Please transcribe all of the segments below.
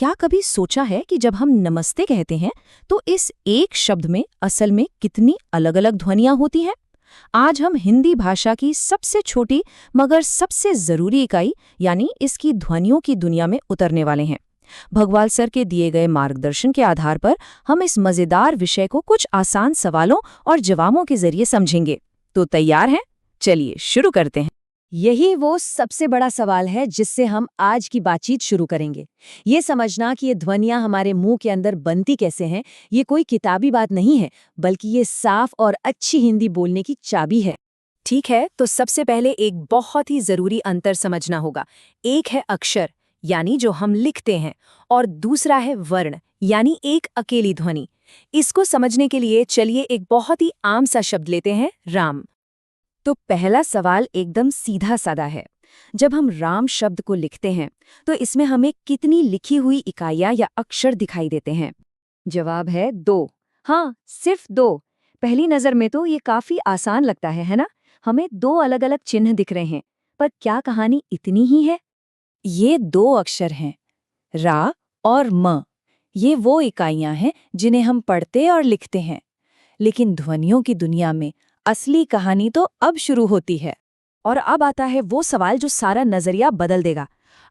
क्या कभी सोचा है कि जब हम नमस्ते कहते हैं तो इस एक शब्द में असल में कितनी अलग-अलग ध्वनियां होती हैं? आज हम हिंदी भाषा की सबसे छोटी मगर सबसे जरूरी इकाई यानी इसकी ध्वनियों की दुनिया में उतरने वाले हैं। भगवाल सर के दिए गए मार्गदर्शन के आधार पर हम इस मजेदार विषय को कुछ आसान सवालों और जवाबों के जरिए समझेंगे। तो तैयार हैं? चलिए शुरू करते हैं। यही वो सबसे बड़ा सवाल है जिससे हम आज की बातचीत शुरू करेंगे। ये समझना कि ये ध्वनियां हमारे मुंह के अंदर बनती कैसे हैं, ये कोई किताबी बात नहीं है, बल्कि ये साफ और अच्छी हिंदी बोलने की चाबी है। ठीक है, तो सबसे पहले एक बहुत ही जरूरी अंतर समझना होगा। एक है अक्षर यानी जो हम लिखते हैं, और दूसरा है वर्ण यानी एक अकेली ध्वनि। इसको समझने के लिए चलिए एक बहुत ही आम सा शब्द लेते हैं, राम। तो पहला सवाल एकदम सीधा साधा है। जब हम राम शब्द को लिखते हैं तो इसमें हमें कितनी लिखी हुई इकाइयां या अक्षर दिखाई देते हैं? जवाब है 2। हाँ, सिर्फ 2। पहली नजर में तो ये काफी आसान लगता है ना? हमें 2 अलग-अलग चिन्ह दिख रहे हैं, पर क्या कहानी इतनी ही है? ये 2 अक्षर हैं, रा और म। ये वो इकाइयां हैं जिन्हें हम पढ़ते और लिखते हैं। लेकिन ध्वनियों की दुनिया में असली कहानी तो अब शुरू होती है। और अब आता है वो सवाल जो सारा नजरिया बदल देगा।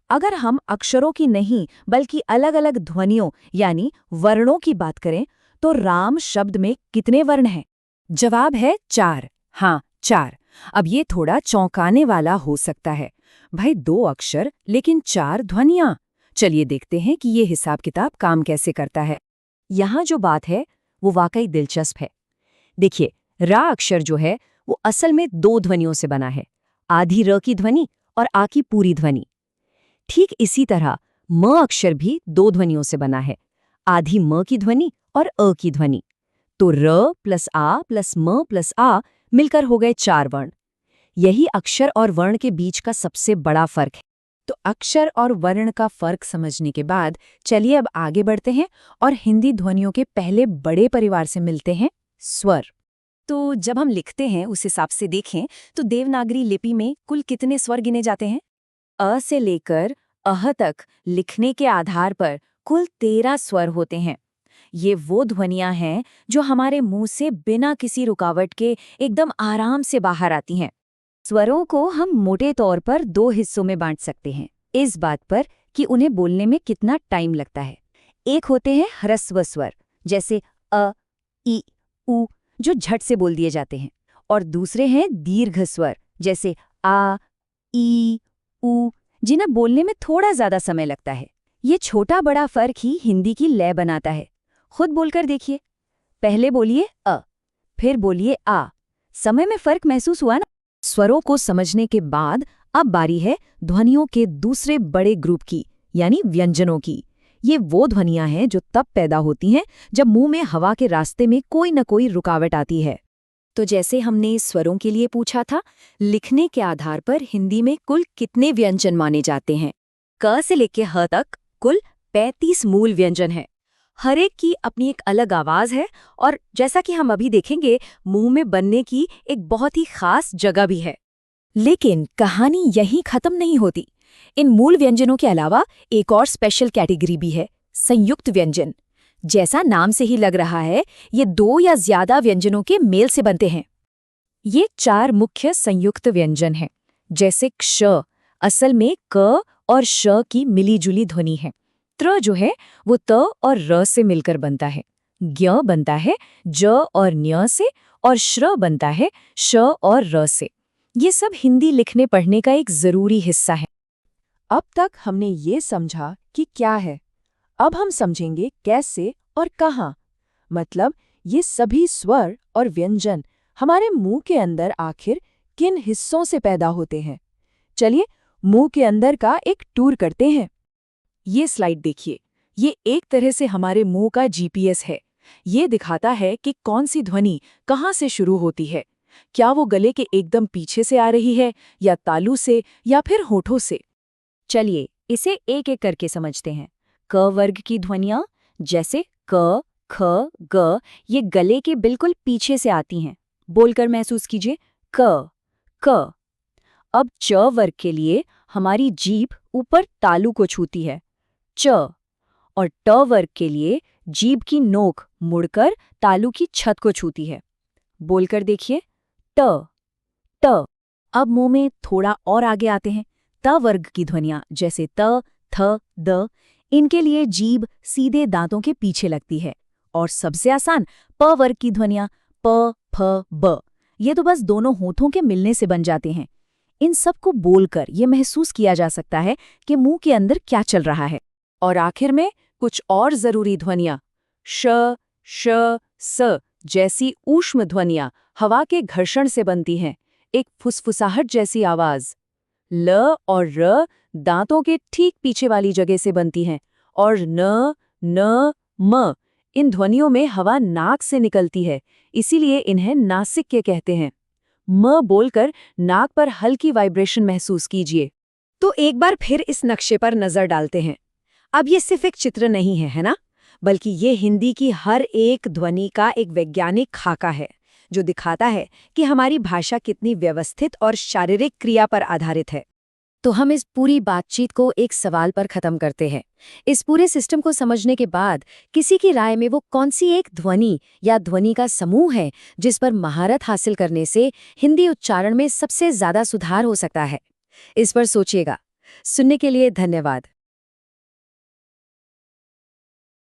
अगर हम अक्षरों की नहीं बल्कि अलग-अलग ध्वनियों यानी वर्णों की बात करें तो राम शब्द में कितने वर्ण हैं? जवाब है 4। हाँ, 4। अब ये थोड़ा चौंकाने वाला हो सकता है। भाई 2 अक्षर लेकिन 4 ध्वनियां। चलिए देखते हैं कि ये हिसाब किताब काम कैसे करता है। यहाँ जो बात है वो वाकई दिलचस्प है। देखिए, रा अक्षर जो है वो असल में 2 ध्वनियों से बना है, आधी र की ध्वनि और आ की पूरी ध्वनि। ठीक इसी तरह म अक्षर भी 2 ध्वनियों से बना है, आधी म की ध्वनि और अ की ध्वनि। तो र प्लस आ प्लस म प्लस आ मिलकर हो गए 4 वर्ण। यही अक्षर और वर्ण के बीच का सबसे बड़ा फर्क है। तो अक्षर और वर्ण का फर्क समझने के बाद चलिए अब आगे बढ़ते हैं और हिंदी ध्वनियों के पहले बड़े परिवार से मिलते हैं, स्वर। तो जब हम लिखते हैं उस हिसाब से देखें तो देवनागरी लिपि में कुल कितने स्वर गिने जाते हैं? अ से लेकर अह तक लिखने के आधार पर कुल 13 स्वर होते हैं। ये वो ध्वनियां हैं जो हमारे मुंह से बिना किसी रुकावट के एकदम आराम से बाहर आती हैं। स्वरों को हम मोटे तौर पर 2 हिस्सों में बांट सकते हैं, इस बात पर कि उन्हें बोलने में कितना टाइम लगता है। एक होते हैं ह्रस्व स्वर, जैसे अ, इ, उ, जो झट से बोल दिए जाते हैं, और दूसरे हैं दीर्घ स्वर, जैसे आ, ई, उ, जिन्हें बोलने में थोड़ा ज्यादा समय लगता है। ये छोटा बड़ा फर्क ही हिंदी की लय बनाता है। खुद बोलकर देखिए, पहले बोलिए अ, फिर बोलिए आ। समय में फर्क महसूस हुआ ना? स्वरों को समझने के बाद अब बारी है ध्वनियों के दूसरे बड़े ग्रुप की, यानी व्यंजनों की। ये वो ध्वनियां हैं जो तब पैदा होती हैं जब मुंह में हवा के रास्ते में कोई न कोई रुकावट आती है। तो जैसे हमने स्वरों के लिए पूछा था, लिखने के आधार पर हिंदी में कुल कितने व्यंजन माने जाते हैं? क से लेकर ह तक कुल 35 मूल व्यंजन हैं। हर एक की अपनी एक अलग आवाज है और जैसा कि हम अभी देखेंगे, मुंह में बनने की एक बहुत ही खास जगह भी है। लेकिन कहानी यहीं खत्म नहीं होती। इन मूल व्यंजनों के अलावा एक और स्पेशल कैटेगरी भी है, संयुक्त व्यंजन। जैसा नाम से ही लग रहा है, ये 2 या ज्यादा व्यंजनों के मेल से बनते हैं। ये 4 मुख्य संयुक्त व्यंजन हैं, जैसे क्ष असल में क और श की मिलीजुली ध्वनि है। त्र जो है वो त और र से मिलकर बनता है। ज्ञ बनता है ज और न्य से, और श्र बनता है श और र से। ये सब हिंदी लिखने पढ़ने का एक जरूरी हिस्सा है। अब तक हमने ये समझा कि क्या है, अब हम समझेंगे कैसे और कहाँ। मतलब ये सभी स्वर और व्यंजन हमारे मुंह के अंदर आखिर किन हिस्सों से पैदा होते हैं। चलिए मुंह के अंदर का एक टूर करते हैं। ये स्लाइड देखिए, ये एक तरह से हमारे मुंह का जीपीएस है। ये दिखाता है कि कौन सी ध्वनि कहाँ से शुरू होती है। क्या वो गले के एकदम पीछे से आ रही है, या तालू से, या फिर होठों से। चलिए इसे एक एक करके समझते हैं। क वर्ग की ध्वनियां जैसे क, ख, ग ये गले के बिल्कुल पीछे से आती हैं। बोलकर महसूस कीजिए, क, क। अब च वर्ग के लिए हमारी जीभ ऊपर तालू को छूती है, च, और ट वर्ग के लिए जीभ की नोक मुड़कर तालू की छत को छूती है। बोलकर देखिए, ट ट। अब मुंह में थोड़ा और आगे आते हैं। त वर्ग की ध्वनियां जैसे त, थ, द, इनके लिए जीभ सीधे दांतों के पीछे लगती है। और सबसे आसान प वर्ग की ध्वनियां प, फ, ब, ये तो बस दोनों होठों के मिलने से बन जाते हैं। इन सब को बोलकर ये महसूस किया जा सकता है कि मुंह के अंदर क्या चल रहा है। और आखिर में कुछ और जरूरी ध्वनियां श, श, स जैसी ऊष्म ध्वनियां हवा के घर्षण से बनती हैं, एक फुसफुसाहट जैसी आवाज। ल और र दांतों के ठीक पीछे वाली जगह से बनती हैं, और न, न, म इन ध्वनियों में हवा नाक से निकलती है, इसीलिए इन्हें नासिक्य कहते हैं। म बोलकर नाक पर हल्की वाइब्रेशन महसूस कीजिए। तो एक बार फिर इस नक्शे पर नजर डालते हैं। अब ये सिर्फ एक चित्र नहीं है ना, बल्कि ये हिंदी की हर एक ध्वनि का एक वैज्ञानिक खाका है, जो दिखाता है कि हमारी भाषा कितनी व्यवस्थित और शारीरिक क्रिया पर आधारित है। तो हम इस पूरी बातचीत को एक सवाल पर खत्म करते हैं। इस पूरे सिस्टम को समझने के बाद किसी की राय में वो कौन सी एक ध्वनि या ध्वनि का समूह है जिस पर महारत हासिल करने से हिंदी उच्चारण में सबसे ज्यादा सुधार हो सकता है? इस पर सोचिएगा। सुनने के लिए धन्यवाद।